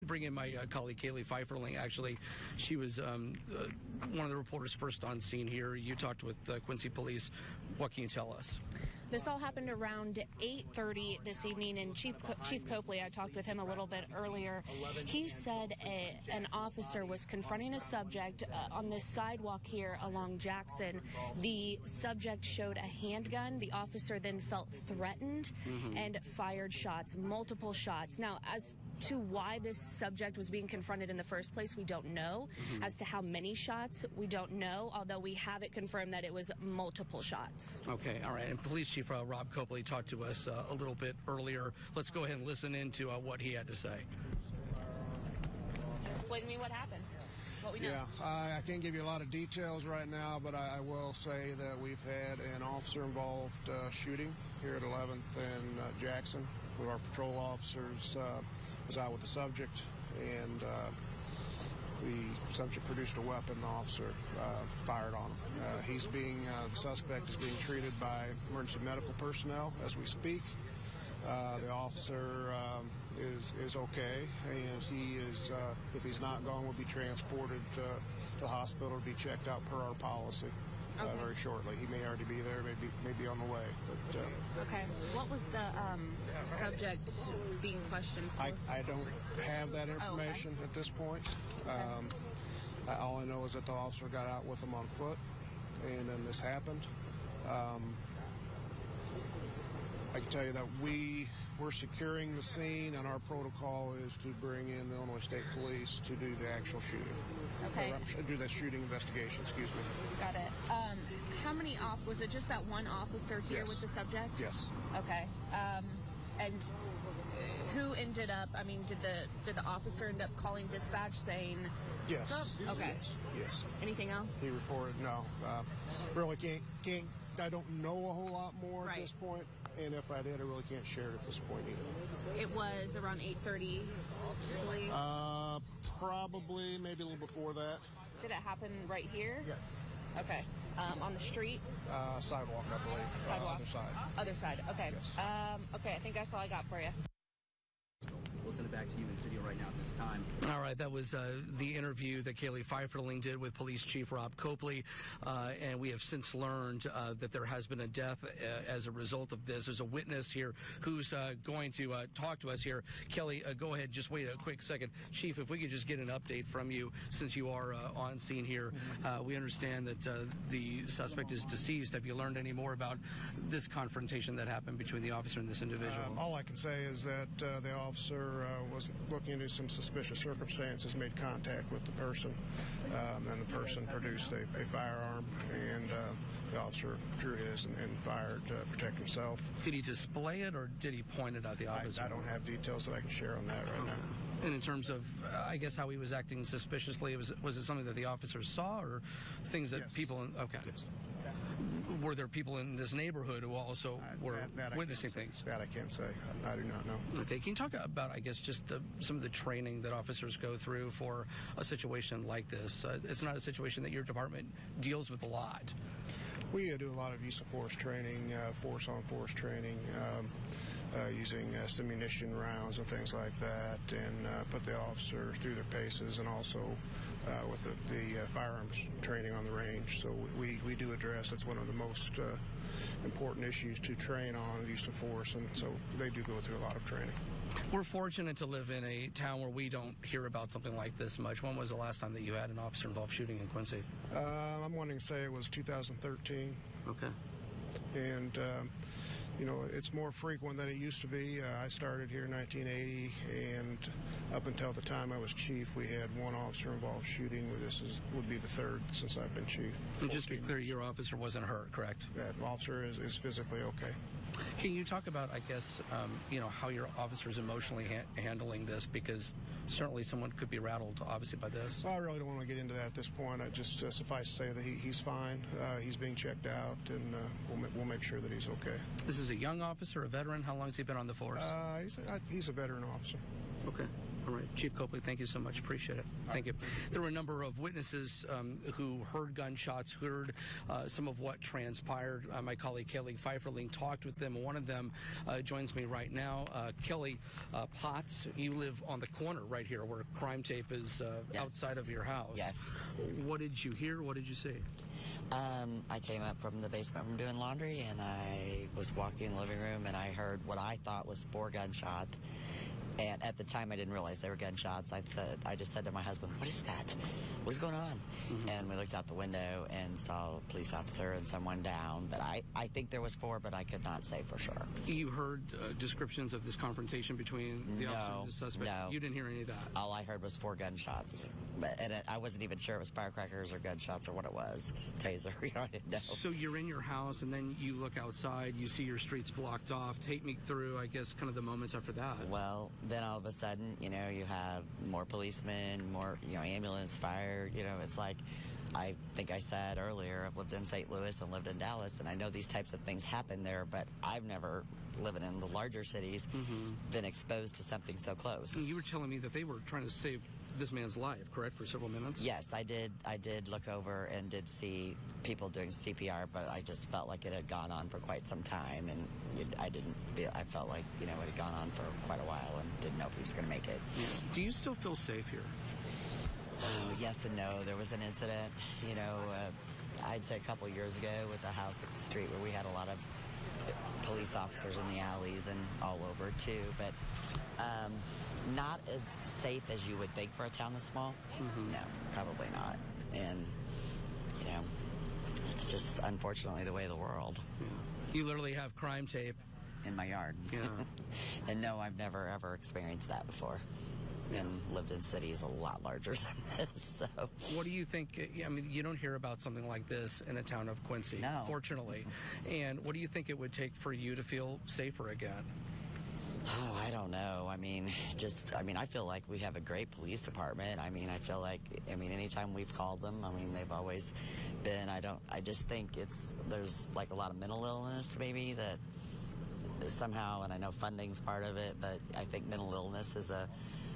bring in my colleague Kaylee Pfeifferling. Actually, she was one of the reporters first on scene here. You talked with Quincy Police. What can you tell us? This all happened around 8:30 this evening, and Chief Copley, I talked with him a little bit earlier. He said an officer was confronting a subject on this sidewalk here along Jackson. The subject showed a handgun. The officer then felt threatened and fired shots, multiple shots. Now, as to why this subject was being confronted in the first place, we don't know. As to how many shots, we don't know, although we have it confirmed that it was multiple shots. Okay, all right. And Police Chief Rob Copley talked to us a little bit earlier. Let's go ahead and listen into what he had to say. Explain to me what happened. What we know. Yeah, I can't give you a lot of details right now, but I will say that we've had an officer-involved shooting here at 11th and Jackson. One of our patrol officers was out with the subject, and the subject produced a weapon. The officer fired on him. The suspect is being treated by emergency medical personnel as we speak. The officer is okay, and he is, if he's not gone, will be transported to the hospital to be checked out per our policy very shortly. He may already be there, may be on the way. But, okay. What was the subject being questioned for? I don't have that information at this point. All I know is that the officer got out with him on foot, and then this happened. I can tell you that we're securing the scene, and our protocol is to bring in the Illinois State Police to do the actual shooting. Okay. Do the shooting investigation, excuse me. Got it. How many was it just that one officer here with the subject? Yes. Okay. And who ended up, did the officer end up calling dispatch saying? Yes. Oh, okay. Yes. Anything else? He reported, no. Really can't, I don't know a whole lot more at this point, and if I did, I really can't share it at this point either. It was around 8:30, I believe? Probably, maybe a little before that. Did it happen right here? Yes. Okay. On the street? Sidewalk, I believe. Sidewalk. Other side. Other side, okay. Yes. Okay, I think that's all I got for you. We'll send it back to you in studio right now at this time. All right, that was the interview that Kaylee Pfeifferling did with Police Chief Rob Copley, and we have since learned that there has been a death as a result of this. There's a witness here who's going to talk to us here. Kelly, go ahead, just wait a quick second. Chief, if we could just get an update from you since you are on scene here. We understand that the suspect is deceased. Have you learned any more about this confrontation that happened between the officer and this individual? All I can say is that the officer was looking into some suspicious circumstances, made contact with the person, and the person produced a firearm, and the officer drew his and fired to protect himself. Did he display it, or did he point it at the officer? I don't have details that I can share on that right now. And in terms of, I guess, how he was acting suspiciously, was it something that the officers saw, or things that people... Okay. Yes. Were there people in this neighborhood who also were witnessing things? That I can't say. I do not know. Okay. Can you talk about, I guess, just some of the training that officers go through for a situation like this? It's not a situation that your department deals with a lot. We do a lot of use of force training, force-on-force training, using ammunition rounds and things like that, and put the officer through their paces, and also with the firearms training on the range. So we do address, that's one of the most important issues to train on, use of force, and so they do go through a lot of training. We're fortunate to live in a town where we don't hear about something like this much. When was the last time that you had an officer-involved shooting in Quincy? I'm wanting to say it was 2013. Okay. And it's more frequent than it used to be. I started here in 1980, and up until the time I was chief, we had one officer-involved shooting. This would be the third since I've been chief. And just to be clear, your officer wasn't hurt, correct? That officer is physically okay. Can you talk about, I guess, how your officer's emotionally handling this? Because certainly someone could be rattled, obviously, by this. Well, I really don't want to get into that at this point. I just suffice to say that he's fine. He's being checked out, and we'll make sure that he's okay. This is a young officer, a veteran. How long has he been on the force? He's a veteran officer. Okay. All right, Chief Copley, thank you so much. Appreciate it. Thank you. There were a number of witnesses who heard gunshots, heard some of what transpired. My colleague Kelly Pfeifferling talked with them. One of them joins me right now. Kelly Potts, you live on the corner right here where Crime Tape is Yes. outside of your house. Yes. What did you hear? What did you see? I came up from the basement from doing laundry, and I was walking in the living room, and I heard what I thought was 4 gunshots. And at the time, I didn't realize they were gunshots. I just said to my husband, "What is that? What's going on?" Mm-hmm. And we looked out the window and saw a police officer and someone down. But I think there was 4, but I could not say for sure. You heard descriptions of this confrontation between the officer and the suspect? No. You didn't hear any of that? All I heard was 4 gunshots. I wasn't even sure it was firecrackers or gunshots or what it was. Taser, I didn't know. So you're in your house, and then you look outside, you see your streets blocked off. Take me through, I guess, kind of the moments after that. Well, then all of a sudden, you have more policemen, more, ambulance, fire. It's like, I think I said earlier, I've lived in St. Louis and lived in Dallas, and I know these types of things happen there, but I've never, living in the larger cities, been exposed to something so close. And you were telling me that they were trying to save this man's life, correct, for several minutes? Yes, I did look over and did see people doing CPR, but I just felt like it had gone on for quite some time, and I felt like, it had gone on for quite a while and didn't know if he was going to make it. Yeah. Do you still feel safe here? Oh, yes and no. There was an incident, I'd say a couple of years ago with the house up the street where we had a lot of police officers in the alleys and all over too, but not as safe as you would think for a town this small. No, probably not. And, it's just unfortunately the way of the world. Yeah. You literally have Crime Tape In my yard. Yeah. And no, I've never ever experienced that before. And lived in cities a lot larger than this, so. What do you think, you don't hear about something like this in a town of Quincy, No. Fortunately. And what do you think it would take for you to feel safer again? Oh, I don't know. I feel like we have a great police department. I feel like, anytime we've called them, they've always been, I just think there's like a lot of mental illness maybe that somehow, and I know funding's part of it, but I think mental illness is a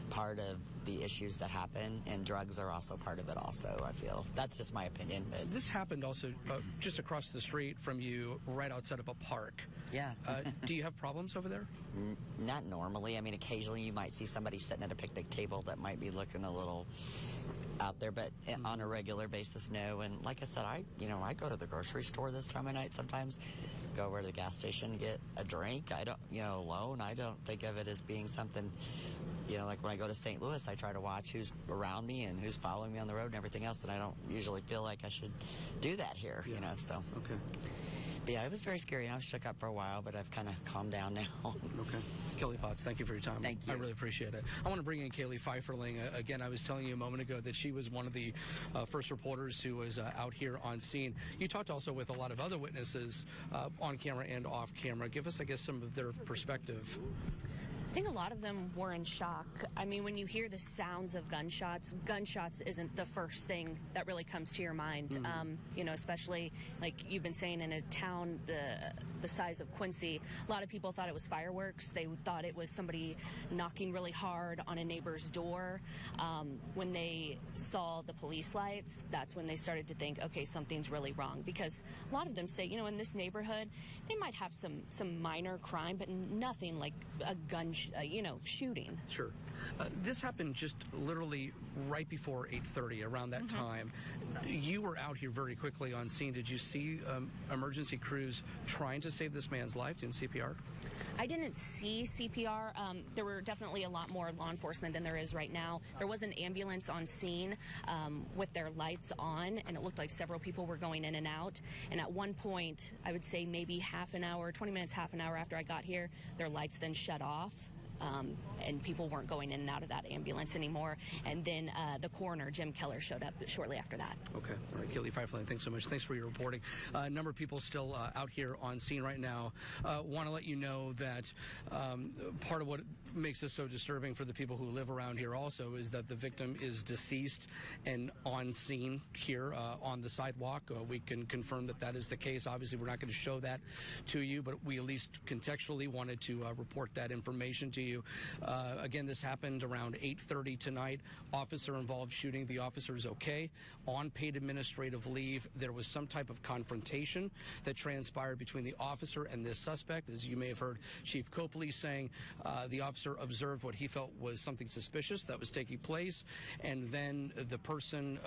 part of the issues that happen, and drugs are also part of it also, I feel. That's just my opinion. But This happened also just across the street from you, right outside of a park. yeah. Do you have problems over there? Not normally. Occasionally you might see somebody sitting at a picnic table that might be looking a little out there, but on a regular basis, no. And like I said, I go to the grocery store this time of night sometimes, go over to the gas station, get a drink. I don't, alone. I don't think of it as being something, like when I go to St. Louis, I try to watch who's around me and who's following me on the road and everything else, and I don't usually feel like I should do that here, so. Okay. But yeah, it was very scary, and I was shook up for a while, but I've kind of calmed down now. Okay. Kelly Potts, thank you for your time. Thank you. I really appreciate it. I want to bring in Kaylee Pfeifferling. Again, I was telling you a moment ago that she was one of the first reporters who was out here on scene. You talked also with a lot of other witnesses on camera and off camera. Give us, I guess, some of their perspective. I think a lot of them were in shock. When you hear the sounds of gunshots isn't the first thing that really comes to your mind. Especially like you've been saying, in a town the size of Quincy, a lot of people thought it was fireworks. They thought it was somebody knocking really hard on a neighbor's door. When they saw the police lights, that's when they started to think, okay, something's really wrong. Because a lot of them say, in this neighborhood, they might have some minor crime, but nothing like a shooting. Sure. This happened just literally right before 8:30, around that time. You were out here very quickly on scene. Did you see emergency crews trying to save this man's life doing CPR? I didn't see CPR. There were definitely a lot more law enforcement than there is right now. There was an ambulance on scene with their lights on, and it looked like several people were going in and out. And at one point, I would say maybe half an hour, 20 minutes, half an hour after I got here, their lights then shut off. And people weren't going in and out of that ambulance anymore. And then the coroner, Jim Keller, showed up shortly after that. Okay. All right, Kaylee Pfeifferling, thanks so much. Thanks for your reporting. A number of people still out here on scene right now. Want to let you know that part of what makes this so disturbing for the people who live around here also is that the victim is deceased and on scene here on the sidewalk. We can confirm that that is the case. Obviously, we're not going to show that to you, but we at least contextually wanted to report that information to you. Again, this happened around 8:30 tonight. Officer-involved shooting. The officer is okay. On paid administrative leave, there was some type of confrontation that transpired between the officer and this suspect. As you may have heard Chief Copley saying, the officer observed what he felt was something suspicious that was taking place, and then the person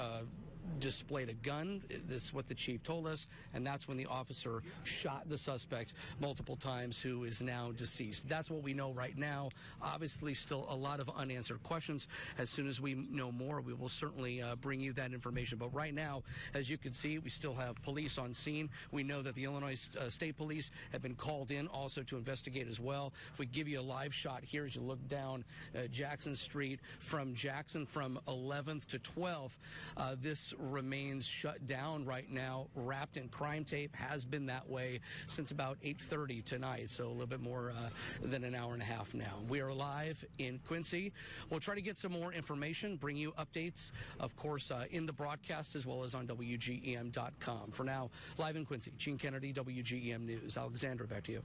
displayed a gun. This is what the chief told us, and that's when the officer shot the suspect multiple times, who is now deceased. That's what we know right now. Obviously, still a lot of unanswered questions. As soon as we know more, we will certainly bring you that information. But right now, as you can see, we still have police on scene. We know that the Illinois State Police have been called in also to investigate as well. If we give you a live shot here, as you look down Jackson Street from Jackson from 11th to 12th, this remains shut down right now, wrapped in crime tape, has been that way since about 8:30 tonight, so a little bit more than an hour and a half now. We are live in Quincy. We'll try to get some more information, bring you updates, of course, in the broadcast as well as on WGEM.com. For now, live in Quincy, Gene Kennedy, WGEM News. Alexandra, back to you.